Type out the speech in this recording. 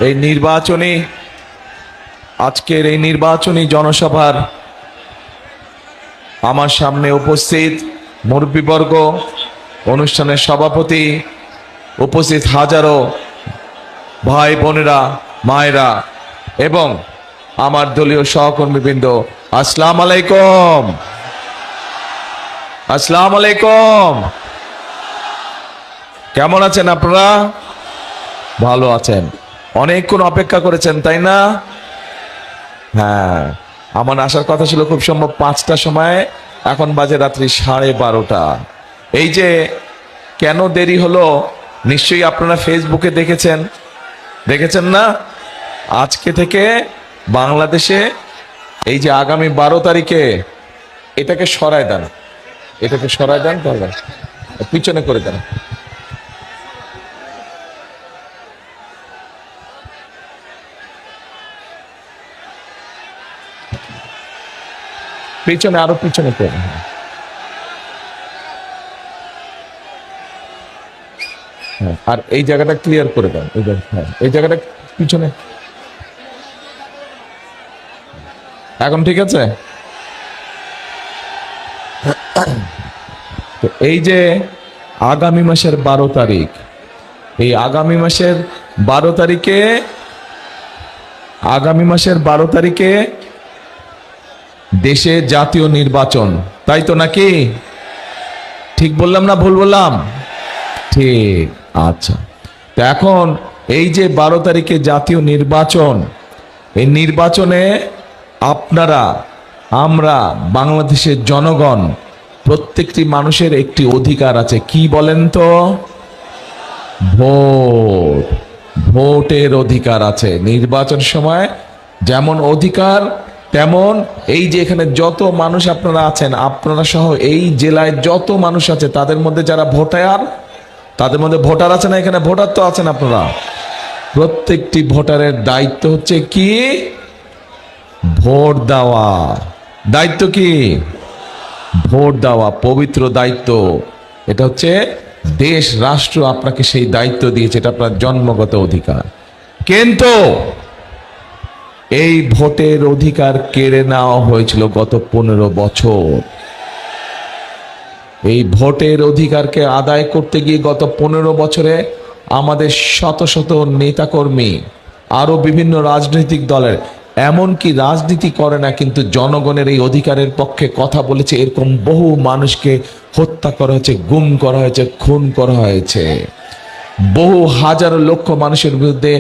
এই নির্বাচনী আজকের এই নির্বাচনী জনসভার আমার সামনে উপস্থিত মুরব্বীবর্গ, অনুষ্ঠানের সভাপতি, উপস্থিত হাজারো ভাই বোনেরা, মায়েরা এবং আমার দলীয় সহকর্মীবৃন্দ, আসসালামু আলাইকুম। আসসালামু আলাইকুম। কেমন আছেন আপনারা? ভালো আছেন? অনেকক্ষণ অপেক্ষা করেছেন তাই না? হ্যাঁ, আমার আসার কথা ছিল খুব সম্ভব 5টার সময়, এখন বাজে রাত্রি 12:30। এই যে কেন দেরি হলো নিশ্চয়ই আপনারা ফেসবুকে দেখেছেন না? আজকে থেকে বাংলাদেশে এই যে আগামী 12 তারিখে এটাকে সরায় দেন, তাহলে পিছনে করে দেন। পিছনে, আরো পিছনে করে। হ্যাঁ, আর এই জায়গাটা ক্লিয়ার করে দেন। এই জায়গাটা পিছনে। এখন ঠিক আছে? তো এই যে আগামী মাসের 12 তারিখ, এই আগামী মাসের 12 তারিখে দেশে জাতীয় নির্বাচন, তাই তো নাকি? ঠিক বললাম না ভুল বললাম? ঠিক। আচ্ছা, তো এখন এই যে 12 তারিখে জাতীয় নির্বাচন, এই নির্বাচনে আপনারা, আমরা, বাংলাদেশের জনগণ, প্রত্যেকটি মানুষের একটি অধিকার আছে। কি বলেন তো? ভোটের অধিকার আছে। নির্বাচন সময় যেমন অধিকার, তেমন এই যে এখানে যত মানুষ আপনারা আছেন, আপনারা সহ এই জেলায় যত মানুষ আছে, তাদের মধ্যে যারা তাদের মধ্যে ভোটার আছে না? এখানে ভোটার তো আছেন আপনারা। প্রত্যেকটি ভোটারের দায়িত্ব হচ্ছে কি? ভোট দেওয়া। দায়িত্ব কি? ভোট দেওয়া, পবিত্র দায়িত্ব। এটা হচ্ছে দেশ, রাষ্ট্র আপনাকে সেই দায়িত্ব দিয়েছে, এটা আপনার জন্মগত অধিকার। কিন্তু এই ভোটের অধিকার কেড়ে নেওয়া হয়েছিল গত 15 বছর। এই ভোটের অধিকারকে আদায় করতে গিয়ে গত 15 বছরে আমাদের শত শত নেতাকর্মী, আরো বিভিন্ন রাজনৈতিক দলের, এমনকি রাজনীতি করে না কিন্তু জনগণের এই অধিকারের পক্ষে কথা বলেছে, এরকম বহু মানুষকে হত্যা করা হয়েছে, গুম করা হয়েছে, খুন করা হয়েছে। বহু হাজার লক্ষ মানুষের বিরুদ্ধে